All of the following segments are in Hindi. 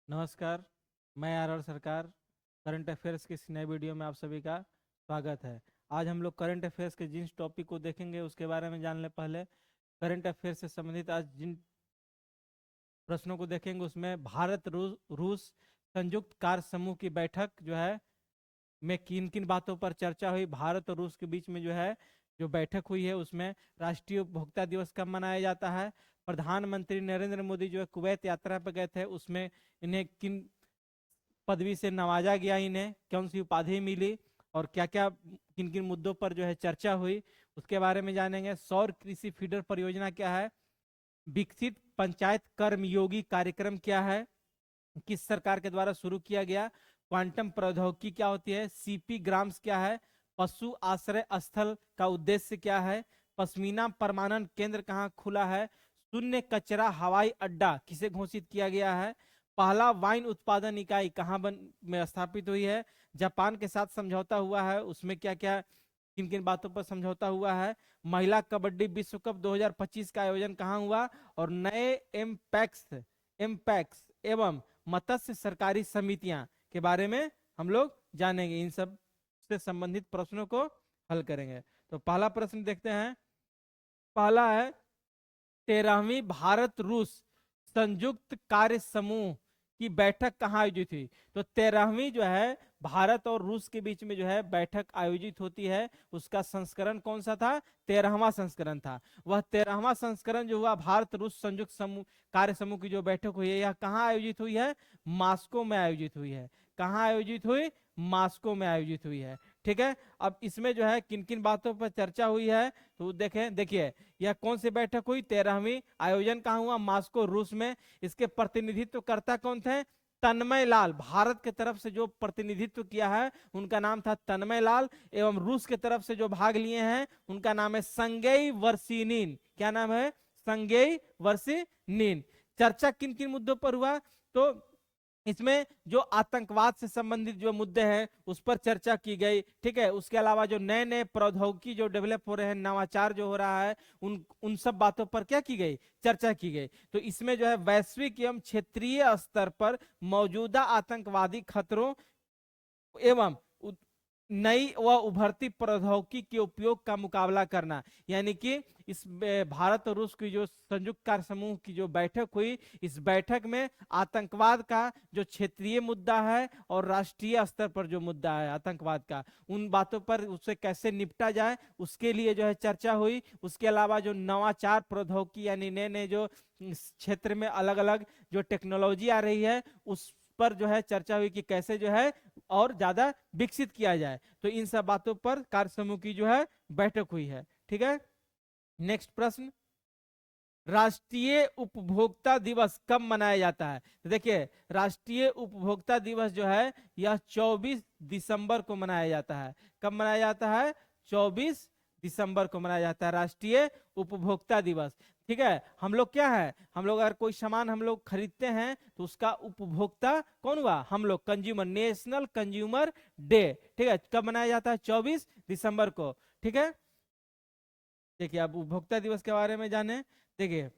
नमस्कार। मैं आर सरकार करंट अफेयर्स के इस नए वीडियो में आप सभी का स्वागत है। आज हम लोग करंट अफेयर्स के जिन टॉपिक को देखेंगे उसके बारे में जानने पहले करंट अफेयर्स से संबंधित आज जिन प्रश्नों को देखेंगे उसमें भारत रूस रूस संयुक्त कार्य समूह की बैठक जो है में किन किन बातों पर चर्चा हुई। भारत और रूस के बीच में जो है जो बैठक हुई है उसमें राष्ट्रीय उपभोक्ता दिवस कब मनाया जाता है, प्रधानमंत्री नरेंद्र मोदी जो है कुवैत यात्रा पर गए थे उसमें इन्हें किन पदवी से नवाजा गया, इन्हें कौन सी उपाधि मिली और क्या क्या किन किन मुद्दों पर जो है चर्चा हुई उसके बारे में जानेंगे। सौर कृषि फीडर परियोजना क्या है, विकसित पंचायत कर्मयोगी कार्यक्रम क्या है, किस सरकार के द्वारा शुरू किया गया, क्वांटम प्रौद्योगिकी क्या होती है, सीपी ग्राम्स क्या है, पशु आश्रय स्थल का उद्देश्य क्या है, पश्मीना परमाणु केंद्र कहाँ खुला है, शून्य कचरा हवाई अड्डा किसे घोषित किया गया है, पहला वाइन उत्पादन इकाई कहाँ में स्थापित हुई है, जापान के साथ समझौता हुआ है उसमें क्या क्या किन किन बातों पर समझौता हुआ है, महिला कबड्डी विश्व कप 2025 का आयोजन कहाँ हुआ और नए एमपैक्स एमपैक्स एवं मत्स्य सरकारी समितियां के बारे में हम लोग जानेंगे। इन सब से संबंधित प्रश्नों को हल करेंगे। तो पहला प्रश्न देखते हैं। पहला है 13वीं भारत रूस संयुक्त कार्य समूह की बैठक कहाँ आयोजित हुई। तो 13वीं जो है भारत और रूस के बीच में जो है बैठक आयोजित होती है, उसका संस्करण कौन सा था, 13वां संस्करण था। वह 13वां संस्करण जो हुआ भारत रूस संयुक्त समूह कार्य समूह की जो बैठक हुई है यह कहाँ आयोजित हुई है, मॉस्को में आयोजित हुई है। कहाँ आयोजित हुई, मॉस्को में आयोजित हुई है। ठीक है, अब इसमें जो है किन किन बातों पर चर्चा हुई है तो देखें। देखिए यह कौन सी बैठक हुई, 13वीं, आयोजन कहाँ हुआ, मॉस्को रूस में। इसके प्रतिनिधित्व करता कौन थे, तन्मय लाल। भारत के तरफ से जो प्रतिनिधित्व किया है उनका नाम था तन्मय लाल, एवं रूस के तरफ से जो भाग लिए हैं उनका नाम है संगेई वर्सिनिन। क्या नाम है, संगेई वर्सिनिन। चर्चा किन किन मुद्दों पर हुआ, तो इसमें जो आतंकवाद से संबंधित जो मुद्दे हैं उस पर चर्चा की गई। ठीक है, उसके अलावा जो नए नए प्रौद्योगिकी जो डेवलप हो रहे हैं, नवाचार जो हो रहा है, उन उन सब बातों पर क्या की गई, चर्चा की गई। तो इसमें जो है वैश्विक एवं क्षेत्रीय स्तर पर मौजूदा आतंकवादी खतरों एवं नई व उभरती प्रौद्योगिकी के उपयोग का मुकाबला करना, यानी कि इस भारत और रूस की जो संयुक्त कार्य समूह की जो बैठक हुई, इस बैठक में आतंकवाद का जो क्षेत्रीय मुद्दा है और राष्ट्रीय स्तर पर जो मुद्दा है आतंकवाद का, उन बातों पर उससे कैसे निपटा जाए उसके लिए जो है चर्चा हुई। उसके अलावा जो नवाचार प्रौद्योगिकी यानी नए नए जो क्षेत्र में अलग अलग जो टेक्नोलॉजी आ रही है उस पर जो है चर्चा हुई कि कैसे जो है और ज्यादा विकसित किया जाए। तो इन सब बातों पर कार्य समूह की जो है बैठक हुई है। ठीक है, नेक्स्ट प्रश्न, राष्ट्रीय उपभोक्ता दिवस कब मनाया जाता है। तो देखिए राष्ट्रीय उपभोक्ता दिवस जो है यह 24 दिसंबर को मनाया जाता है। कब मनाया जाता है, 24 दिसंबर को मनाया जाता है राष्ट्रीय उपभोक्ता दिवस। ठीक है, हम लोग क्या है, हम लोग अगर कोई सामान हम लोग खरीदते हैं तो उसका उपभोक्ता कौन हुआ, हम लोग, कंज्यूमर, नेशनल कंज्यूमर डे। ठीक है, कब मनाया जाता है, 24 दिसंबर को। ठीक है, देखिए अब उपभोक्ता दिवस के बारे में जाने। देखिए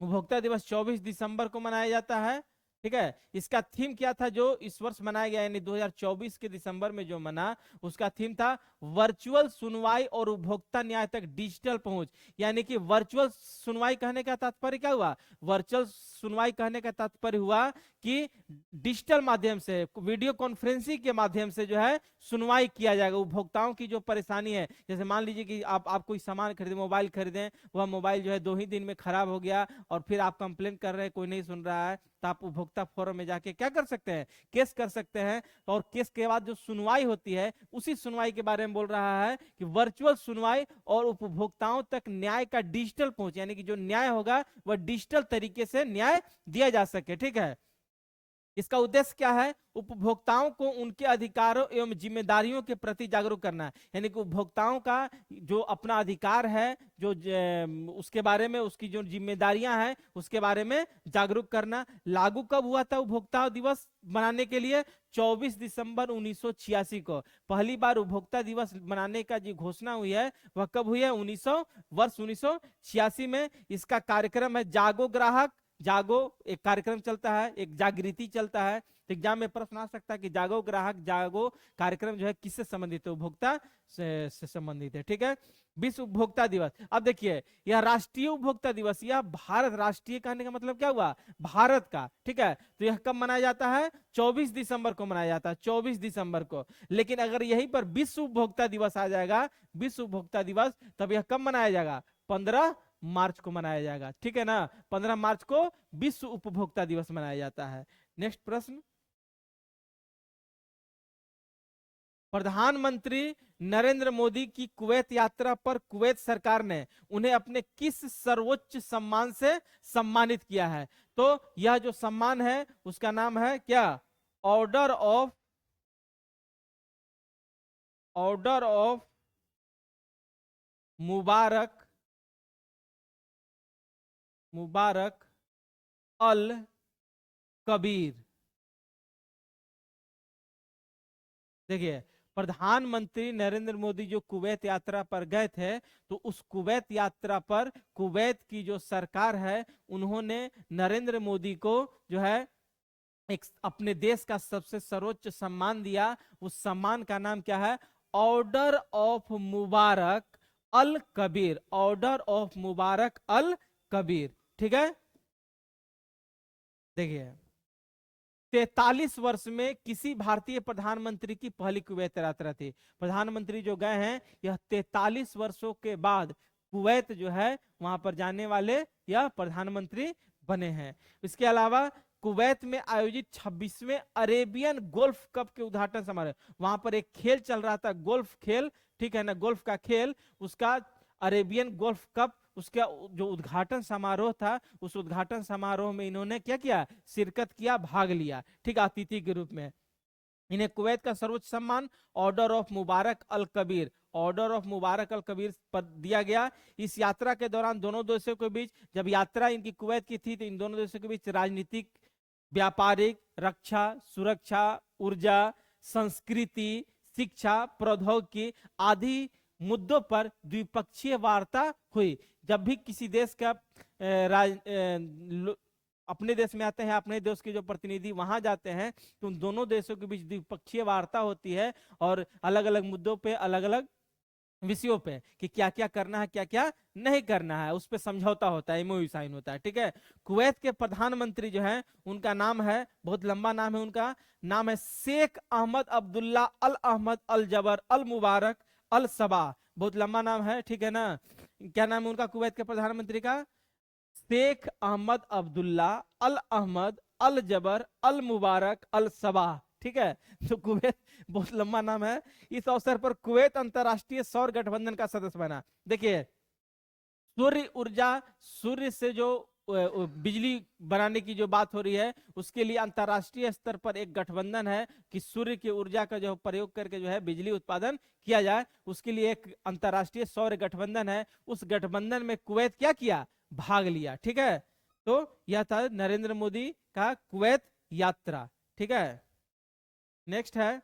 उपभोक्ता दिवस 24 दिसंबर को मनाया जाता है। ठीक है, इसका थीम क्या था जो इस वर्ष मनाया गया यानी 2024 के दिसंबर में जो मना, उसका थीम था वर्चुअल सुनवाई और उपभोक्ता न्याय तक डिजिटल पहुंच। यानी कि वर्चुअल सुनवाई कहने का तात्पर्य क्या हुआ, वर्चुअल सुनवाई कहने का तात्पर्य हुआ कि डिजिटल माध्यम से, वीडियो कॉन्फ्रेंसिंग के माध्यम से जो है सुनवाई किया जाएगा। उपभोक्ताओं की जो परेशानी है, जैसे मान लीजिए कि आप कोई सामान खरीदे, मोबाइल खरीदें, वह मोबाइल जो है 2 ही दिन में खराब हो गया और फिर आप कंप्लेन कर रहे हैं कोई नहीं सुन रहा है, तो आप उपभोक्ता फोरम में जाके क्या कर सकते हैं, केस कर सकते हैं। और केस के बाद जो सुनवाई होती है उसी सुनवाई के बारे में बोल रहा है कि वर्चुअल सुनवाई और उपभोक्ताओं तक न्याय का डिजिटल पहुंच, यानी कि जो न्याय होगा वह डिजिटल तरीके से न्याय दिया जा सके। ठीक है, इसका उद्देश्य क्या है, उपभोक्ताओं को उनके अधिकारों एवं जिम्मेदारियों के प्रति जागरूक करना, यानी कि उपभोक्ताओं का जो अपना अधिकार है, जो उसके बारे में, उसकी जो जिम्मेदारियां हैं उसके बारे में जागरूक करना। लागू कब हुआ था उपभोक्ता दिवस मनाने के लिए, 24 दिसंबर 1986 को पहली बार उपभोक्ता दिवस मनाने का जो घोषणा हुई है वह कब हुई है, वर्ष 1986 में। इसका कार्यक्रम है जागो ग्राहक जागो एक कार्यक्रम चलता है, एक जागृति चलता है। तो एग्जाम में प्रश्न आ सकता है कि जागो ग्राहक जागो कार्यक्रम जो है किससे संबंधित है, उपभोक्ता से संबंधित है। ठीक है, विश्व उपभोक्ता दिवस। अब देखिए यह राष्ट्रीय उपभोक्ता दिवस, यह भारत राष्ट्रीय कहने का मतलब क्या हुआ, भारत का। ठीक है, तो यह कब मनाया जाता है, 24 दिसंबर को मनाया जाता है, 24 दिसंबर को। लेकिन अगर यहीं पर विश्व उपभोक्ता दिवस आ जाएगा, विश्व उपभोक्ता दिवस, तब यह कब मनाया जाएगा, 15 मार्च को मनाया जाएगा। ठीक है ना, 15 मार्च को विश्व उपभोक्ता दिवस मनाया जाता है। नेक्स्ट प्रश्न, प्रधानमंत्री नरेंद्र मोदी की कुवैत यात्रा पर कुवैत सरकार ने उन्हें अपने किस सर्वोच्च सम्मान से सम्मानित किया है। तो यह जो सम्मान है उसका नाम है क्या, order of Mubarak Mubarak Al Kabir. देखिए प्रधानमंत्री नरेंद्र मोदी जो कुवैत यात्रा पर गए थे, तो उस कुवैत यात्रा पर कुवैत की जो सरकार है उन्होंने नरेंद्र मोदी को जो है एक अपने देश का सबसे सर्वोच्च सम्मान दिया। उस सम्मान का नाम क्या है, Order of Mubarak Al Kabir, Order of Mubarak Al Kabir. ठीक है, देखिए 43 वर्ष में किसी भारतीय प्रधानमंत्री की पहली कुवैत यात्रा थी। प्रधानमंत्री जो गए हैं यह 43 वर्षों के बाद कुवैत जो है वहां पर जाने वाले यह प्रधानमंत्री बने हैं। इसके अलावा कुवैत में आयोजित 26वें अरेबियन गोल्फ कप के उद्घाटन समारोह, वहां पर एक खेल चल रहा था, गोल्फ खेल, ठीक है ना, गोल्फ का खेल, उसका अरेबियन गोल्फ कप, उसका जो उद्घाटन समारोह था, उस उद्घाटन समारोह में इन्होंने क्या किया, शिरकत किया, भाग लिया। ठीक, अतिथि के रूप में। इन्हें कुवैत का सर्वोच्च सम्मान Order of Mubarak Al Kabir, Order of Mubarak Al Kabir पर दिया गया। इस यात्रा के दौरान दोनों देशों के बीच, जब यात्रा इनकी कुवैत की थी, तो इन दोनों देशों के बीच राजनीतिक, व्यापारिक, रक्षा, सुरक्षा, ऊर्जा, संस्कृति, शिक्षा, प्रौद्योगिकी आदि मुद्दों पर द्विपक्षीय वार्ता हुई। जब भी किसी देश का अपने देश में आते हैं, अपने देश के जो प्रतिनिधि वहां जाते हैं, तो उन दोनों देशों के बीच द्विपक्षीय वार्ता होती है और अलग अलग मुद्दों पे, अलग अलग विषयों पे कि क्या क्या करना है, क्या क्या नहीं करना है, उस पर समझौता होता है, एमओयू साइन होता है। ठीक है, कुवैत के प्रधानमंत्री जो है उनका नाम है, बहुत लंबा नाम है, उनका नाम है शेख अहमद अब्दुल्ला अल अहमद अल जबर अल मुबारक अल सबा, बहुत लंबा नाम है। ठीक है ना, क्या नाम है उनका कुवैत के प्रधानमंत्री का, शेख अहमद अब्दुल्ला अल अहमद अल जबर अल मुबारक अल सबा। ठीक है, तो कुवैत बहुत लंबा नाम है। इस अवसर पर कुवैत अंतरराष्ट्रीय सौर गठबंधन का सदस्य बना। देखिए सूर्य ऊर्जा, सूर्य से जो बिजली बनाने की जो बात हो रही है, उसके लिए अंतरराष्ट्रीय स्तर पर एक गठबंधन है कि सूर्य की ऊर्जा का जो प्रयोग करके जो है बिजली उत्पादन किया जाए, उसके लिए एक अंतरराष्ट्रीय सौर गठबंधन है। उस गठबंधन में कुवैत क्या किया, भाग लिया। ठीक है, तो यह था नरेंद्र मोदी का कुवैत यात्रा। ठीक है, नेक्स्ट है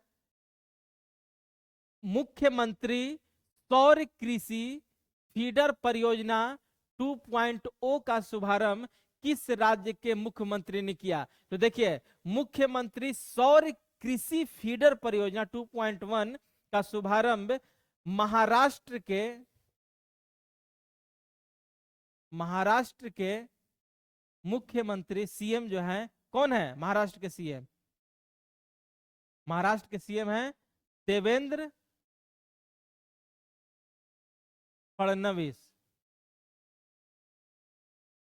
मुख्यमंत्री सौर कृषि फीडर परियोजना 2.0 का शुभारंभ किस राज्य के मुख्यमंत्री ने किया। तो देखिए मुख्यमंत्री सौर कृषि फीडर परियोजना 2.1 का शुभारंभ महाराष्ट्र के मुख्यमंत्री, सीएम जो है, कौन है महाराष्ट्र के सीएम, महाराष्ट्र के सीएम है देवेंद्र फडणवीस,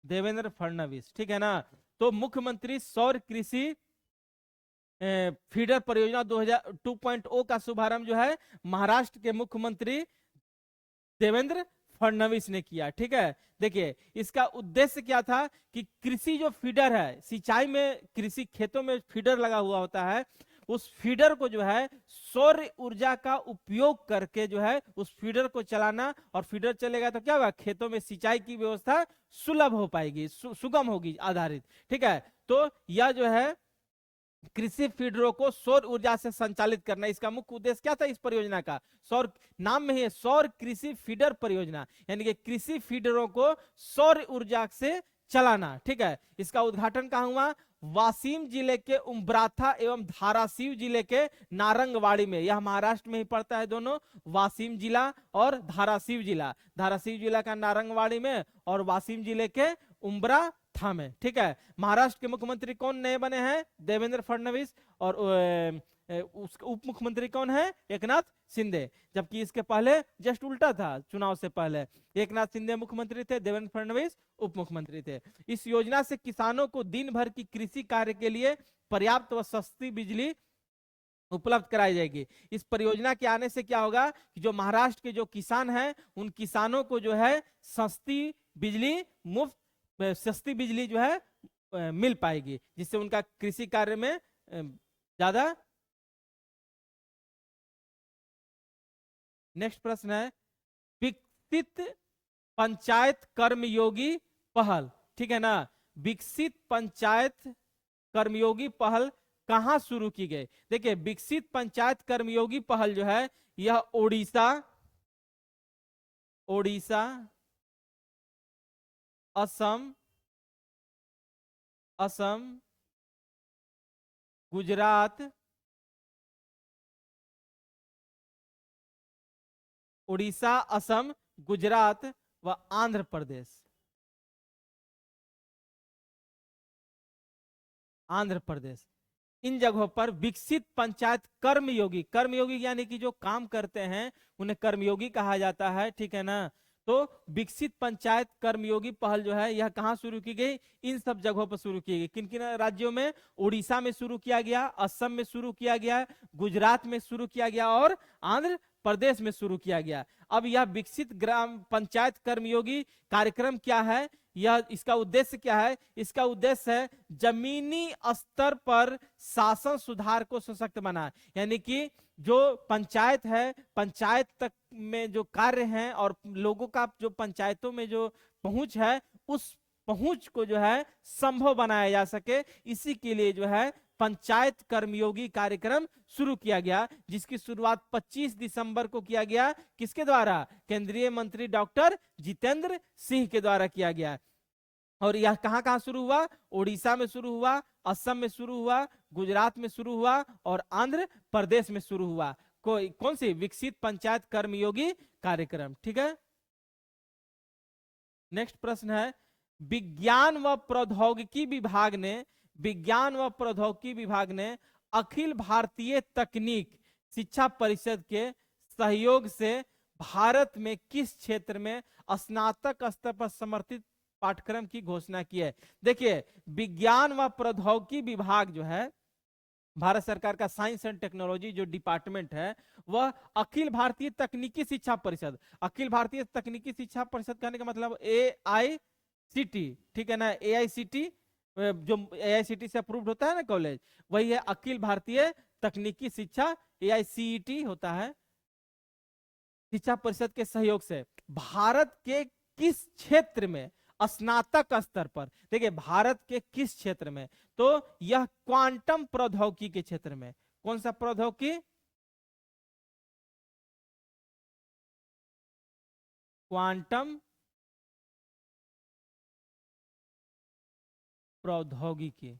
देवेंद्र फडणवीस। ठीक है ना, तो मुख्यमंत्री सौर कृषि फीडर परियोजना 2.0 का शुभारंभ जो है महाराष्ट्र के मुख्यमंत्री देवेंद्र फडणवीस ने किया। ठीक है, देखिए इसका उद्देश्य क्या था कि कृषि जो फीडर है, सिंचाई में कृषि खेतों में फीडर लगा हुआ होता है, उस फीडर को जो है सौर ऊर्जा का उपयोग करके जो है उस फीडर को चलाना, और फीडर चलेगा तो क्या होगा, खेतों में सिंचाई की व्यवस्था सुलभ हो पाएगी, सुगम होगी, आधारित। ठीक है, तो यह जो है कृषि फीडरों को सौर ऊर्जा से संचालित करना, इसका मुख्य उद्देश्य क्या था इस परियोजना का, सौर, नाम में ही है सौर कृषि फीडर परियोजना, यानी कि कृषि फीडरों को सौर ऊर्जा से चलाना। ठीक है, इसका उद्घाटन कहाँ हुआ? वाशिम जिले के उम्ब्राथा एवं धाराशिव जिले के नारंगवाड़ी में। यह महाराष्ट्र में ही पड़ता है दोनों, वाशिम जिला और धाराशिव जिला। धाराशिव जिला का नारंगवाड़ी में और वाशिम जिले के उम्ब्राथा में। ठीक है, महाराष्ट्र के मुख्यमंत्री कौन नए बने हैं? देवेंद्र फडणवीस। और उसके उप मुख्यमंत्री कौन है? एकनाथ शिंदे। जबकि इसके पहले जस्ट उल्टा था, चुनाव से पहले एकनाथ शिंदे मुख्यमंत्री थे, देवेंद्र फडणवीस उप मुख्यमंत्री थे। इस योजना से किसानों को दिन भर की कृषि कार्य के लिए पर्याप्त व सस्ती बिजली उपलब्ध कराई जाएगी। इस परियोजना के आने से क्या होगा कि जो महाराष्ट्र के जो किसान हैं उन किसानों को जो है सस्ती बिजली, मुफ्त सस्ती बिजली जो है मिल पाएगी, जिससे उनका कृषि कार्य में ज्यादा। नेक्स्ट प्रश्न है, विकसित पंचायत कर्मयोगी पहल। ठीक है ना, विकसित पंचायत कर्मयोगी पहल कहां शुरू की गई? देखिए, विकसित पंचायत कर्मयोगी पहल जो है यह ओडिशा, असम, गुजरात, उड़ीसा, असम, गुजरात व आंध्र प्रदेश। आंध्र प्रदेश, इन जगहों पर विकसित पंचायत कर्मयोगी, कर्मयोगी यानी कि जो काम करते हैं उन्हें कर्मयोगी कहा जाता है। ठीक है ना, तो विकसित पंचायत कर्मयोगी पहल जो है यह कहां शुरू की गई? इन सब जगहों पर शुरू की गई। किन किन राज्यों में? उड़ीसा में शुरू किया गया, असम में शुरू किया गया, गुजरात में शुरू किया गया और आंध्र प्रदेश में शुरू किया गया। अब यह विकसित ग्राम पंचायत कर्मयोगी कार्यक्रम क्या है? यह इसका उद्देश्य क्या है? इसका उद्देश्य है जमीनी स्तर पर शासन सुधार को सशक्त बनाना। यानी कि जो पंचायत है, पंचायत तक में जो कार्य हैं और लोगों का जो पंचायतों में जो पहुंच है, उस पहुंच को जो है संभव बनाया जा सके, इसी के लिए जो है पंचायत कर्मयोगी कार्यक्रम शुरू किया गया, जिसकी शुरुआत 25 दिसंबर को किया गया। किसके द्वारा? केंद्रीय मंत्री डॉक्टर जितेंद्र सिंह के द्वारा किया गया। और यह कहां कहां शुरू हुआ? ओडिशा में शुरू हुआ, असम में शुरू हुआ, गुजरात में शुरू हुआ और आंध्र प्रदेश में शुरू हुआ। कौन सी? विकसित पंचायत कर्मयोगी कार्यक्रम। ठीक है, नेक्स्ट प्रश्न है, विज्ञान व प्रौद्योगिकी विभाग ने अखिल भारतीय तकनीक शिक्षा परिषद के सहयोग से भारत में किस क्षेत्र में स्नातक स्तर पर समर्थित पाठ्यक्रम की घोषणा की है? देखिए, विज्ञान व प्रौद्योगिकी विभाग जो है भारत सरकार का, साइंस एंड टेक्नोलॉजी जो डिपार्टमेंट है, वह अखिल भारतीय तकनीकी शिक्षा परिषद, अखिल भारतीय तकनीकी शिक्षा परिषद कहने का मतलब AICT, ठीक है ना, AICT, जो AICT से अप्रूव्ड होता है ना कॉलेज, वही है अखिल भारतीय तकनीकी शिक्षा, AICTE होता है। शिक्षा परिषद के सहयोग से भारत के किस क्षेत्र में स्नातक स्तर पर, देखिए भारत के किस क्षेत्र में, तो यह क्वांटम प्रौद्योगिकी के क्षेत्र में। कौन सा प्रौद्योगिकी? क्वांटम प्रौद्योगिकी,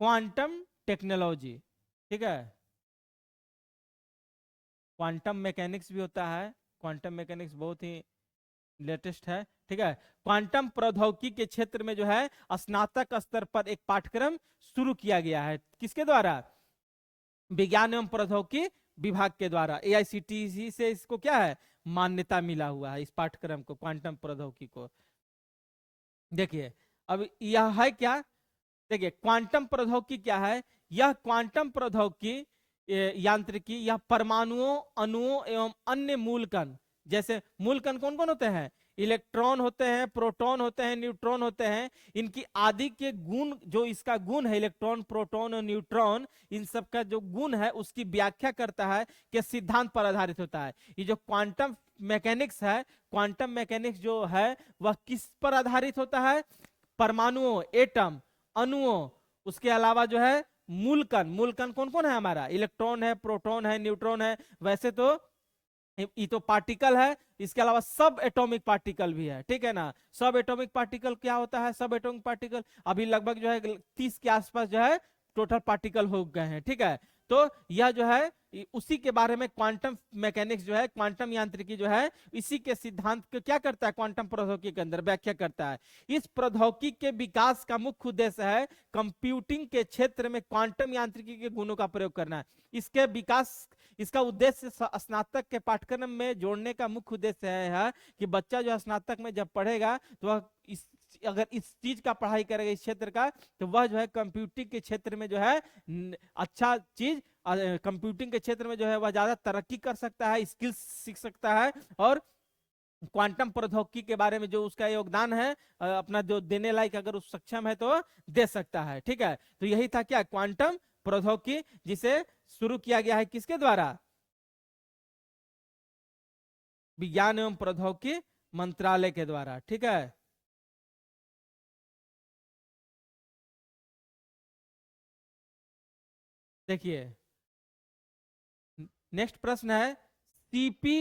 क्वांटम टेक्नोलॉजी। ठीक है, क्वांटम मैकेनिक्स भी होता है, क्वांटम मैकेनिक्स बहुत ही लेटेस्ट है। ठीक है, क्वांटम प्रौद्योगिकी के क्षेत्र में जो है स्नातक स्तर पर एक पाठ्यक्रम शुरू किया गया है। किसके द्वारा? विज्ञान एवं प्रौद्योगिकी विभाग के द्वारा। AICTE से इसको क्या है, मान्यता मिला हुआ है इस पाठ्यक्रम को, क्वांटम प्रौद्योगिकी को। देखिए, अब यह है क्या? देखिए, क्वांटम प्रौद्योगिकी क्या है? यह क्वांटम प्रौद्योगिकी यांत्रिकी, यह परमाणुओं, अणुओं एवं अन्य मूलकण, जैसे मूलकण कौन कौन होते हैं? इलेक्ट्रॉन होते हैं, प्रोटॉन होते हैं, न्यूट्रॉन होते हैं। इनकी आदि के गुण, जो इसका गुण है इलेक्ट्रॉन, प्रोटॉन और न्यूट्रॉन, इन सब का जो गुण है उसकी व्याख्या करता है कि सिद्धांत पर आधारित होता है। ये जो क्वांटम मैकेनिक्स है, क्वांटम मैकेनिक्स जो है वह किस पर आधारित होता है? परमाणुओं, एटम, अणुओं, उसके अलावा जो है मूलकण। मूलकण कौन कौन है हमारा? इलेक्ट्रॉन है, प्रोटॉन है, न्यूट्रॉन है। वैसे तो ये तो पार्टिकल है, इसके अलावा सब एटॉमिक पार्टिकल भी है, ठीक है ना। सब एटॉमिक पार्टिकल क्या होता है, सब एटॉमिक पार्टिकल अभी लगभग जो है 30 के आसपास जो है टोटल पार्टिकल हो गए हैं, ठीक है। तो यह जो है उसी के बारे में क्वांटम मैकेनिक्स जो है, क्वांटम यांत्रिकी जो है, इसी के सिद्धांत को क्या करता है, क्वांटम प्रौद्योगिकी के अंदर व्याख्या करता है। इस प्रौद्योगिकी के विकास का मुख्य उद्देश्य है कंप्यूटिंग के क्षेत्र में क्वांटम यांत्रिकी के गुणों का प्रयोग करना है। इसके विकास, इसका उद्देश्य स्नातक के पाठ्यक्रम में जोड़ने का मुख्य उद्देश्य है कि बच्चा जो है स्नातक में जब पढ़ेगा तो वह अगर इस चीज का पढ़ाई करेगा, इस क्षेत्र का, तो वह जो है कंप्यूटिंग के क्षेत्र में जो है अच्छा चीज, कंप्यूटिंग के क्षेत्र में जो है वह ज्यादा तरक्की कर सकता है, स्किल्स सीख सकता है, और क्वांटम प्रौद्योगिकी के बारे में जो उसका योगदान है अपना जो देने लायक अगर उस सक्षम है तो दे सकता है, ठीक है। तो यही था क्या, क्वांटम प्रौद्योगिकी, जिसे शुरू किया गया है किसके द्वारा, विज्ञान एवं प्रौद्योगिकी मंत्रालय के द्वारा, ठीक है। देखिए नेक्स्ट प्रश्न है, सीपी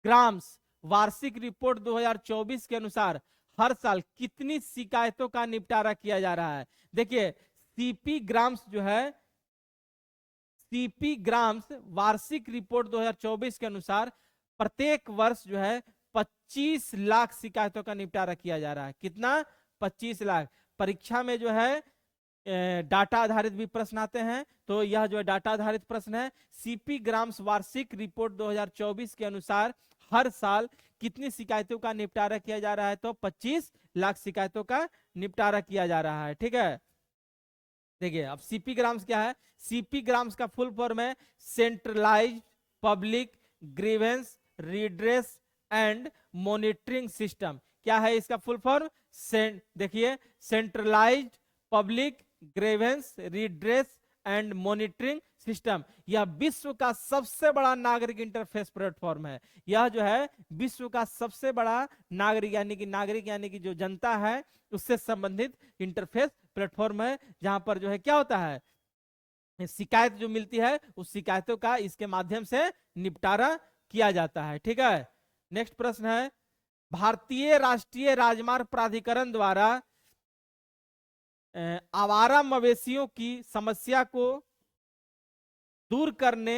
ग्राम्स वार्षिक रिपोर्ट 2024 के अनुसार हर साल कितनी शिकायतों का निपटारा किया जा रहा है। देखिए सीपी ग्राम्स जो है, सीपी ग्राम्स वार्षिक रिपोर्ट 2024 के अनुसार प्रत्येक वर्ष जो है 25 लाख शिकायतों का निपटारा किया जा रहा है। कितना, 25 लाख। परीक्षा में जो है डाटा आधारित भी प्रश्न आते हैं, तो यह जो है डाटा आधारित प्रश्न है। सीपी ग्राम्स वार्षिक रिपोर्ट 2024 के अनुसार हर साल कितनी शिकायतों का निपटारा किया जा रहा है, तो 25 लाख शिकायतों का निपटारा किया जा रहा है, ठीक है। देखिए अब सीपी ग्राम्स क्या है, सीपी ग्राम्स का फुल फॉर्म है centralised public grievance redress and monitoring system. क्या है इसका फुल फॉर्म, देखिए centralised public grievance redress and monitoring system. यह विश्व का सबसे बड़ा नागरिक इंटरफेस प्लेटफॉर्म है। यह जो है विश्व का सबसे बड़ा नागरिक यानी कि जो जनता है उससे संबंधित इंटरफेस प्लेटफॉर्म है, जहां पर जो है क्या होता है, शिकायत जो मिलती है उस शिकायतों का इसके माध्यम से निपटारा किया जाता है, ठीक है। नेक्स्ट प्रश्न है, भारतीय राष्ट्रीय राजमार्ग प्राधिकरण द्वारा आवारा मवेशियों की समस्या को दूर करने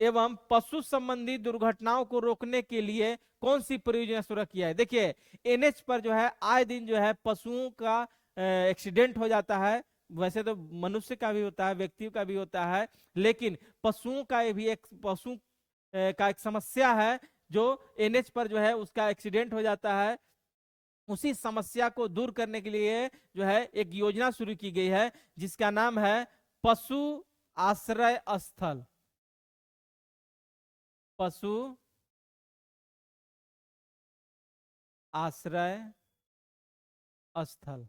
एवं पशु संबंधी दुर्घटनाओं को रोकने के लिए कौन सी परियोजना शुरू किया है। देखिए एनएच पर जो है आए दिन जो है पशुओं का एक्सीडेंट हो जाता है। वैसे तो मनुष्य का भी होता है, व्यक्तियों का भी होता है, लेकिन पशुओं का भी एक का एक समस्या है जो एनएच पर जो है उसका एक्सीडेंट हो जाता है। उसी समस्या को दूर करने के लिए जो है एक योजना शुरू की गई है जिसका नाम है पशु आश्रय स्थल। पशु आश्रय स्थल,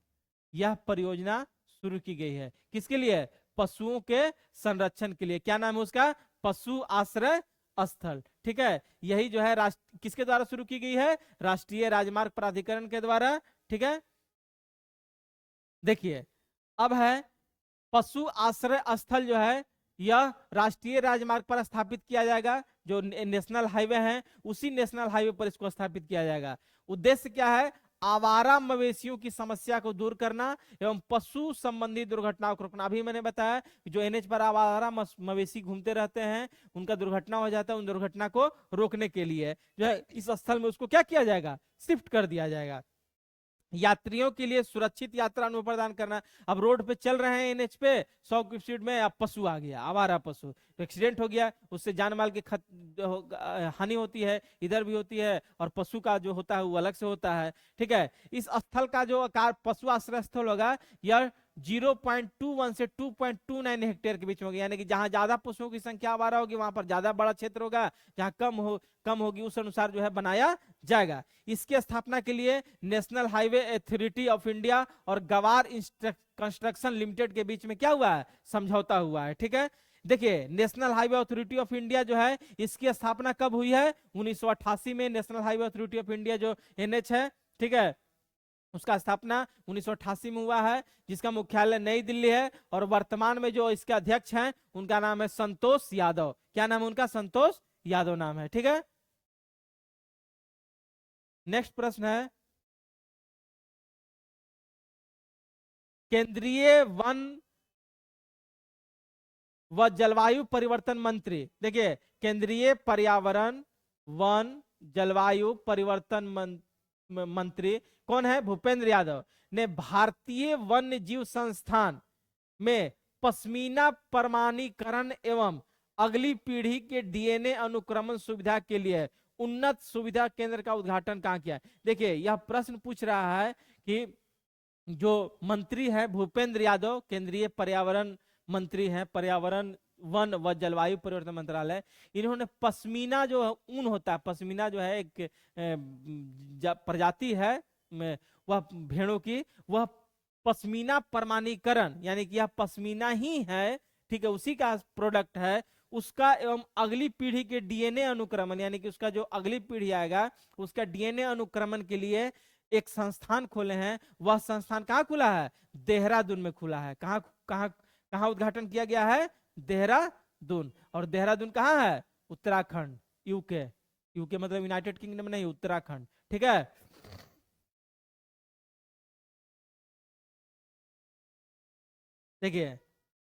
यह परियोजना शुरू की गई है किसके लिए, पशुओं के संरक्षण के लिए। क्या नाम है उसका, पशु आश्रय स्थल, ठीक है। यही जो है किसके द्वारा शुरू की गई है, राष्ट्रीय राजमार्ग प्राधिकरण के द्वारा, ठीक है। देखिए अब है पशु आश्रय स्थल जो है यह राष्ट्रीय राजमार्ग पर स्थापित किया जाएगा, जो नेशनल हाईवे है उसी नेशनल हाईवे पर इसको स्थापित किया जाएगा। उद्देश्य क्या है, आवारा मवेशियों की समस्या को दूर करना एवं पशु संबंधी दुर्घटनाओं को रोकना। अभी मैंने बताया कि जो एनएच पर आवारा मवेशी घूमते रहते हैं, उनका दुर्घटना हो जाता है, उन दुर्घटना को रोकने के लिए जो है इस स्थल में उसको क्या किया जाएगा, शिफ्ट कर दिया जाएगा। यात्रियों के लिए सुरक्षित यात्रा अनुभव प्रदान करना। अब रोड पे चल रहे हैं एनएच पे 100 की स्पीड में, अब पशु आ गया, आवारा पशु, तो एक्सीडेंट हो गया, उससे जान माल की हानि होती है, इधर भी होती है, और पशु का जो होता है वो अलग से होता है, ठीक है। इस स्थल का जो आकार पशु आश्रय स्थल होगा यह 0.21 से 2.29 हेक्टेयर के बीच में होगी, यानी कि जहां ज्यादा पशुओं की संख्या आवारा होगी वहां पर ज्यादा बड़ा क्षेत्र होगा, जहां कम होगी उस अनुसार जो है बनाया जाएगा। इसकी स्थापना के लिए national highway authority of India और गवार कंस्ट्रक्शन लिमिटेड के बीच में क्या हुआ है, समझौता हुआ है, ठीक है। देखिए national highway authority of India जो है इसकी स्थापना कब हुई है, 1988 में national highway authority of India जो एनएच है, ठीक है, उसका स्थापना 1988 में हुआ है, जिसका मुख्यालय नई दिल्ली है, और वर्तमान में जो इसके अध्यक्ष हैं उनका नाम है संतोष यादव। क्या नाम है उनका, संतोष यादव नाम है, ठीक है। नेक्स्ट प्रश्न है, केंद्रीय वन व जलवायु परिवर्तन मंत्री, देखिए केंद्रीय पर्यावरण वन जलवायु परिवर्तन मंत्री कौन है? भूपेंद्र यादव ने भारतीय वन्य जीव संस्थान में पश्मीना प्रमाणीकरण एवं अगली पीढ़ी के डीएनए अनुक्रमण सुविधा के लिए उन्नत सुविधा केंद्र का उद्घाटन कहाँ किया है? देखिए यह प्रश्न पूछ रहा है कि जो मंत्री है भूपेंद्र यादव, केंद्रीय पर्यावरण मंत्री हैं, पर्यावरण वन व जलवायु परिवर्तन मंत्रालय, इन्होंने पश्मीना जो ऊन होता है, पश्मीना जो है एक प्रजाति है वह भेड़ों की, वह पश्मीना प्रमाणीकरण यानी कि यह पश्मीना ही है, ठीक है, उसी का प्रोडक्ट है, उसका एवं अगली पीढ़ी के डीएनए अनुक्रमण यानी कि उसका जो अगली पीढ़ी आएगा उसका डीएनए अनुक्रमण के लिए एक संस्थान खोले हैं। वह संस्थान कहाँ खुला है? देहरादून में खुला है। कहाँ कहाँ कहाँ उद्घाटन किया गया है? देहरादून। और देहरादून कहाँ है? उत्तराखंड, यूके। यूके मतलब यूनाइटेड किंगडम नहीं, उत्तराखंड, ठीक है। देखिए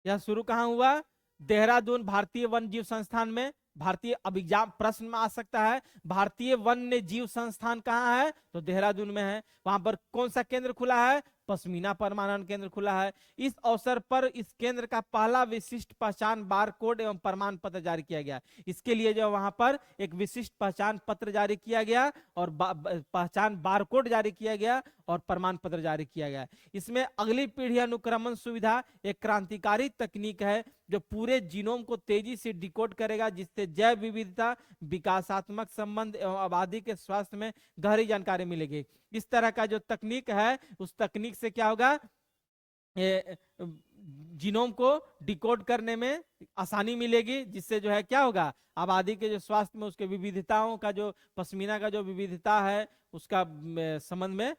यह शुरू कहाँ हुआ? देहरादून भारतीय वन्य जीव संस्थान में। भारतीय, अब एग्जाम प्रश्न में आ सकता है भारतीय वन्य जीव संस्थान कहाँ है? तो देहरादून में है। वहां पर कौन सा केंद्र खुला है? पश्मीना प्रमाणन केंद्र खुला है। इस अवसर पर इस केंद्र का पहला विशिष्ट पहचान बार कोड एवं प्रमाण पत्र जारी किया गया। इसके लिए जो वहां पर एक विशिष्ट पहचान पत्र जारी किया गया और पहचान बार कोड जारी किया गया और प्रमाण पत्र जारी किया गया। इसमें अगली पीढ़ी अनुक्रमण सुविधा एक क्रांतिकारी तकनीक है जो पूरे जीनोम को तेजी से डिकोड करेगा, जिससे जैव विविधता, विकासात्मक संबंध एवं आबादी के स्वास्थ्य में गहरी जानकारी मिलेगी। इस तरह का जो तकनीक है उस तकनीक से क्या होगा? जीनोम को डिकोड करने में आसानी मिलेगी, जिससे जो है क्या होगा? आबादी के जो स्वास्थ्य में उसके विविधताओं का, जो पश्मीना का जो विविधता है उसका संबंध में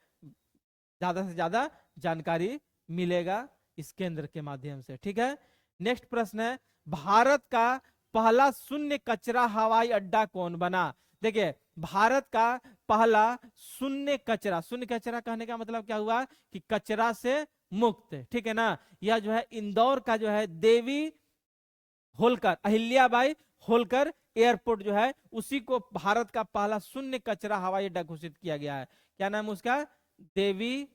ज्यादा से ज्यादा जानकारी मिलेगा इस केंद्र के माध्यम से, ठीक है। नेक्स्ट प्रश्न है, भारत का पहला शून्य कचरा हवाई अड्डा कौन बना? देखिए भारत का पहला शून्य कचरा कहने का मतलब क्या हुआ? कि कचरा से मुक्त, ठीक है ना। यह जो है इंदौर का जो है देवी होलकर, अहिल्याबाई होलकर एयरपोर्ट जो है उसी को भारत का पहला शून्य कचरा हवाई अड्डा घोषित किया गया है। क्या नाम है उसका? देवी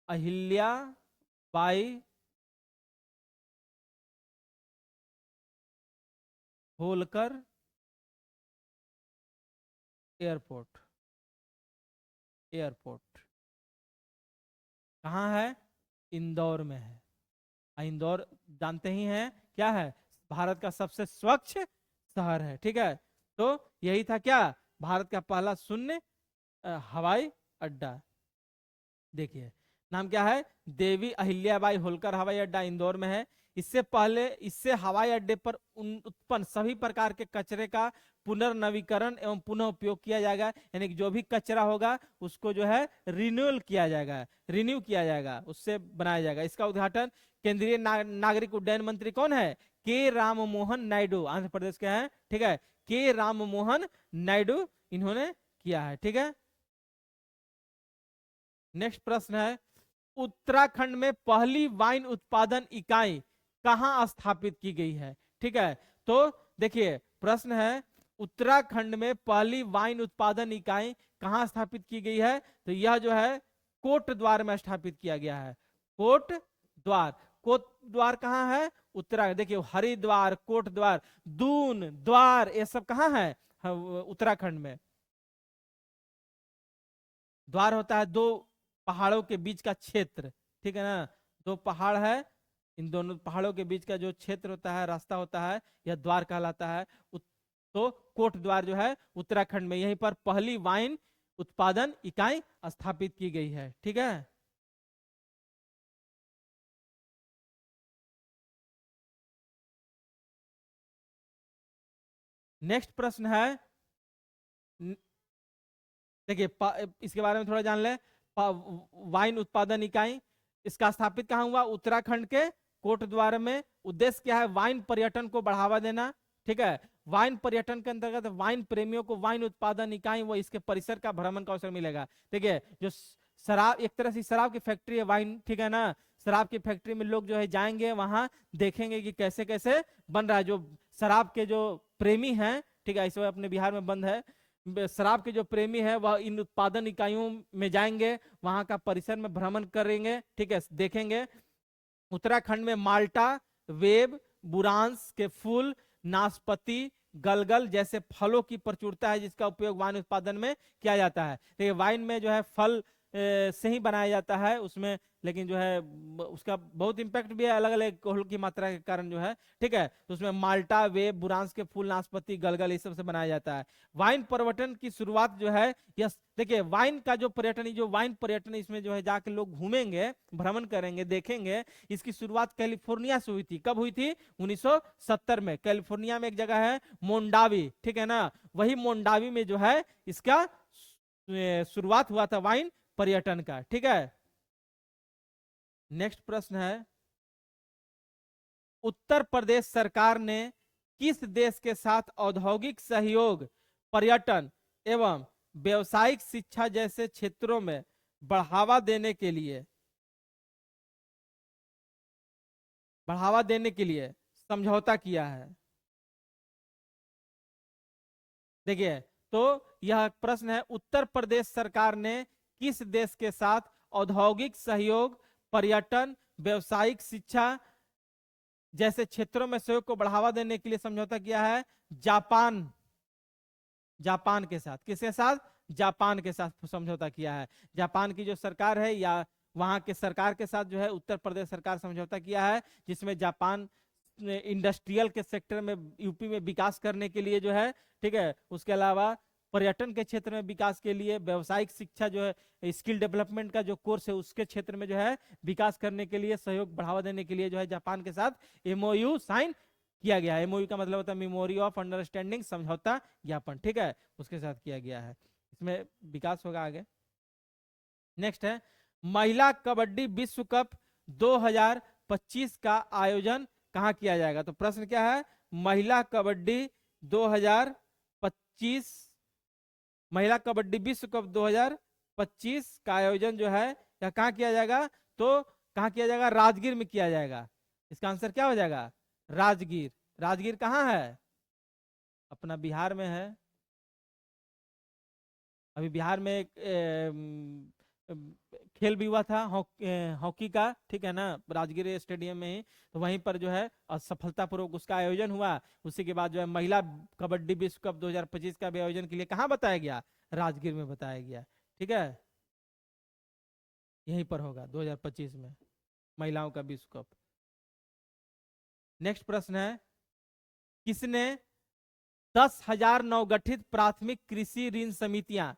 अहिल्याबाई होलकर एयरपोर्ट। एयरपोर्ट कहाँ है? इंदौर में है। इंदौर जानते ही हैं क्या है? भारत का सबसे स्वच्छ शहर है, ठीक है। तो यही था क्या? भारत का पहला शून्य हवाई अड्डा। देखिए नाम क्या है? देवी अहिल्याबाई होलकर हवाई अड्डा इंदौर में है। इससे पहले इससे हवाई अड्डे पर उत्पन्न सभी प्रकार के कचरे का पुनर्नवीकरण एवं पुनः उपयोग किया जाएगा, यानी कि जो भी कचरा होगा उसको जो है रिन्यूअल किया जाएगा, रिन्यू किया जाएगा, उससे बनाया जाएगा। इसका उद्घाटन केंद्रीय नागरिक उड्डयन मंत्री कौन है? के राम मोहन नायडू, आंध्र प्रदेश के हैं, ठीक है। के राम मोहन नायडू इन्होंने किया है, ठीक है। नेक्स्ट प्रश्न है, उत्तराखंड में पहली वाइन उत्पादन इकाई कहां स्थापित की गई है? ठीक है, तो देखिए प्रश्न है उत्तराखंड में पहली वाइन उत्पादन इकाई कहां स्थापित की गई है? तो यह जो है कोटद्वार में स्थापित किया गया है। कोटद्वार, कोटद्वार कहां है? उत्तराखंड। देखिए हरिद्वार, कोटद्वार, दून, द्वार, ये सब कहां है? उत्तराखंड में। द्वार होता है दो पहाड़ों के बीच का क्षेत्र, ठीक है ना। दो पहाड़ है, इन दोनों पहाड़ों के बीच का जो क्षेत्र होता है, रास्ता होता है, यह द्वार कहलाता है। तो कोट द्वार जो है उत्तराखंड में, यहीं पर पहली वाइन उत्पादन इकाई स्थापित की गई है, ठीक है। नेक्स्ट प्रश्न है, देखिए इसके बारे में थोड़ा जान ले। वाइन उत्पादन इकाई इसका स्थापित कहाँ हुआ? उत्तराखंड के कोटद्वार में। उद्देश्य क्या है? वाइन पर्यटन को बढ़ावा देना, ठीक है। वाइन पर्यटन के अंतर्गत वाइन प्रेमियों को वाइन उत्पादन इकाई व इसके परिसर का भ्रमण का अवसर मिलेगा। ठीक है, जो शराब, एक तरह से शराब की फैक्ट्री है वाइन, ठीक है ना, शराब की फैक्ट्री में लोग जो है जाएंगे, वहां देखेंगे कि कैसे कैसे बन रहा है। जो शराब के जो प्रेमी हैं, ठीक है, इस वक्त अपने बिहार में बंद है, शराब के जो प्रेमी है वह इन उत्पादन इकाइयों में जाएंगे, वहां का परिसर में भ्रमण करेंगे, ठीक है, देखेंगे। उत्तराखंड में माल्टा, वेब, बुरांस के फूल, नाशपाती, गलगल जैसे फलों की प्रचुरता है, जिसका उपयोग वाइन उत्पादन में किया जाता है। देखिए वाइन में जो है फल से ही बनाया जाता है उसमें, लेकिन जो है उसका बहुत इम्पैक्ट भी है अलग अलग अल्कोहल की मात्रा के कारण जो है, ठीक है। तो उसमें माल्टा, वेब, बुरांस के फूल, नाशपाती, गलगल ये सब से बनाया जाता है। वाइन पर्यटन की शुरुआत जो है, यस देखिए वाइन का जो पर्यटन, जो वाइन पर्यटन इसमें जो है जाके लोग घूमेंगे, भ्रमण करेंगे, देखेंगे, इसकी शुरुआत कैलिफोर्निया से हुई थी। कब हुई थी? 1970 में। कैलिफोर्निया में एक जगह है मोंडावी, ठीक है ना, वही मोंडावी में जो है इसका शुरुआत हुआ था वाइन पर्यटन का। ठीक है, नेक्स्ट प्रश्न है, उत्तर प्रदेश सरकार ने किस देश के साथ औद्योगिक सहयोग, पर्यटन एवं व्यवसायिक शिक्षा जैसे क्षेत्रों में बढ़ावा देने के लिए समझौता किया है? देखिए, तो यह प्रश्न है, उत्तर प्रदेश सरकार ने किस देश के साथ औद्योगिक सहयोग, पर्यटन, व्यवसायिक शिक्षा जैसे क्षेत्रों में सहयोग को बढ़ावा देने के लिए समझौता किया है? जापान, जापान के साथ। किसके साथ? जापान के साथ समझौता किया है। जापान की जो सरकार है या वहां के सरकार के साथ जो है उत्तर प्रदेश सरकार समझौता किया है, जिसमें जापान इंडस्ट्रियल के सेक्टर में यूपी में विकास करने के लिए जो है, ठीक है, उसके अलावा पर्यटन के क्षेत्र में विकास के लिए, व्यावसायिक शिक्षा जो है, स्किल डेवलपमेंट का जो कोर्स है उसके क्षेत्र में जो है विकास करने के लिए, सहयोग बढ़ावा देने के लिए जो है जापान के साथ एमओयू साइन किया गया है। एमओयू का मतलब होता है मेमोरी ऑफ अंडरस्टैंडिंग, समझौता ज्ञापन, ठीक है, उसके साथ किया गया है। इसमें विकास होगा आगे। नेक्स्ट है, महिला कबड्डी विश्व कप 2025 का आयोजन कहाँ किया जाएगा? तो प्रश्न क्या है, महिला कबड्डी 2025, महिला कबड्डी विश्व कप 2025 का आयोजन जो है या कहाँ किया जाएगा? तो कहाँ किया जाएगा? राजगीर में किया जाएगा। इसका आंसर क्या हो जाएगा? राजगीर। राजगीर कहाँ है? अपना बिहार में है। अभी बिहार में एक खेल भी हुआ था हॉकी का, ठीक है ना, राजगीर स्टेडियम में ही। तो वहीं पर जो है सफलतापूर्वक उसका आयोजन हुआ। उसी के बाद जो है महिला कबड्डी विश्व कप 2025 का भी आयोजन के लिए कहाँ बताया गया? राजगीर में बताया गया। ठीक है, यहीं पर होगा 2025 में महिलाओं का विश्व कप। नेक्स्ट प्रश्न है, किसने 10,000 नवगठित प्राथमिक कृषि ऋण समितियां,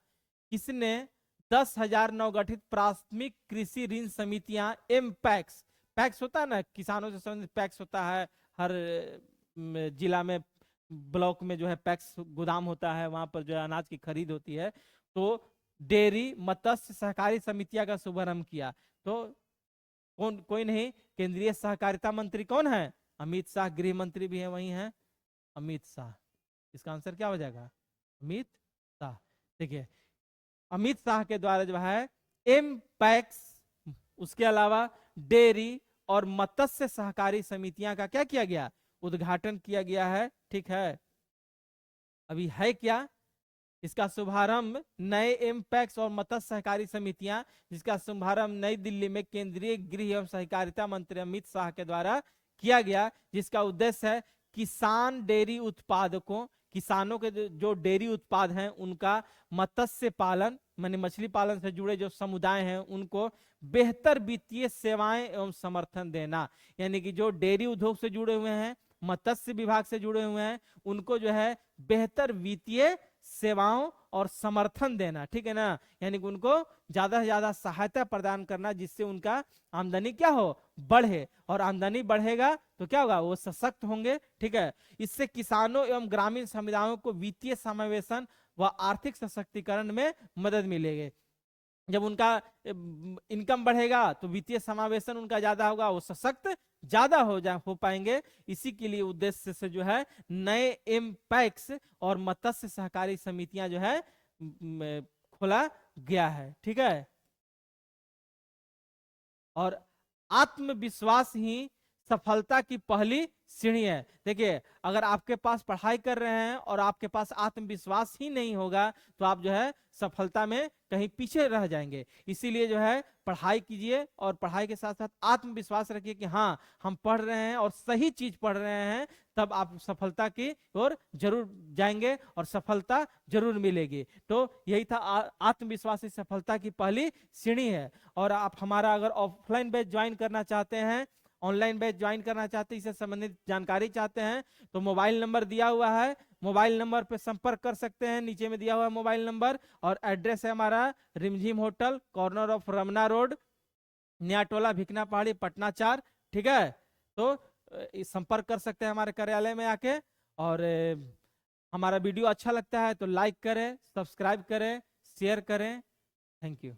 किसने 10,000 नवगठित प्राथमिक कृषि ऋण समितियां एम पैक्स, पैक्स होता है ना, किसानों से संबंधित पैक्स होता है, हर जिला में ब्लॉक में जो है पैक्स गोदाम होता है, वहां पर जो है अनाज की खरीद होती है। तो डेयरी मत्स्य सहकारी समितियां का शुभारंभ किया। तो कौन? कोई नहीं, केंद्रीय सहकारिता मंत्री कौन है? अमित शाह। गृह मंत्री भी है, वही है अमित शाह। इसका आंसर क्या हो जाएगा? अमित शाह। देखिए, अमित शाह के द्वारा जो है एम पैक्स, उसके अलावा डेयरी और मत्स्य सहकारी समितियां का क्या किया गया? उद्घाटन किया गया है। ठीक है, अभी है क्या? इसका शुभारंभ नए एमपैक्स और मत्स्य सहकारी समितियां, जिसका शुभारंभ नई दिल्ली में केंद्रीय गृह एवं सहकारिता मंत्री अमित शाह के द्वारा किया गया, जिसका उद्देश्य है किसान डेयरी उत्पादकों, किसानों के जो डेयरी उत्पाद हैं उनका मत्स्य पालन माने मछली पालन से जुड़े जो समुदाय हैं उनको बेहतर वित्तीय सेवाएं एवं समर्थन देना। यानी कि जो डेयरी उद्योग से जुड़े हुए हैं, मत्स्य विभाग से जुड़े हुए हैं, उनको जो है बेहतर वित्तीय सेवाओं और समर्थन देना। ठीक है ना, यानी कि उनको ज्यादा से ज्यादा सहायता प्रदान करना, जिससे उनका आमदनी क्या हो? बढ़े। और आमदनी बढ़ेगा तो क्या होगा? वो सशक्त होंगे। ठीक है, इससे किसानों एवं ग्रामीण समुदायों को वित्तीय समावेशन व आर्थिक सशक्तिकरण में मदद मिलेगी। जब उनका इनकम बढ़ेगा तो वित्तीय समावेशन उनका ज्यादा होगा, वो सशक्त ज्यादा हो पाएंगे। इसी के लिए उद्देश्य से जो है नए एमपैक्स और मत्स्य सहकारी समितियां जो है खोला गया है। ठीक है, और आत्मविश्वास ही सफलता की पहली सीढ़ी है। देखिए, अगर आपके पास पढ़ाई कर रहे हैं और आपके पास आत्मविश्वास ही नहीं होगा तो आप जो है सफलता में कहीं पीछे रह जाएंगे। इसीलिए जो है पढ़ाई कीजिए और पढ़ाई के साथ साथ आत्मविश्वास रखिए कि हाँ, हम पढ़ रहे हैं और सही चीज पढ़ रहे हैं, तब आप सफलता की ओर जरूर जाएंगे और सफलता जरूर मिलेगी। तो यही था, आत्मविश्वास ही सफलता की पहली सीढ़ी है। और आप हमारा अगर ऑफलाइन बैच ज्वाइन करना चाहते हैं, ऑनलाइन बैच ज्वाइन करना चाहते हैं, इससे संबंधित जानकारी चाहते हैं, तो मोबाइल नंबर दिया हुआ है, मोबाइल नंबर पे संपर्क कर सकते हैं। नीचे में दिया हुआ है मोबाइल नंबर, और एड्रेस है हमारा Rimjhim hotel, corner of Ramna Road, Nyatola, Bhikna Pahari, Patna 4। ठीक है, तो संपर्क कर सकते हैं हमारे कार्यालय में आके। और हमारा वीडियो अच्छा लगता है तो लाइक करें, सब्सक्राइब करें, शेयर करें। Thank you.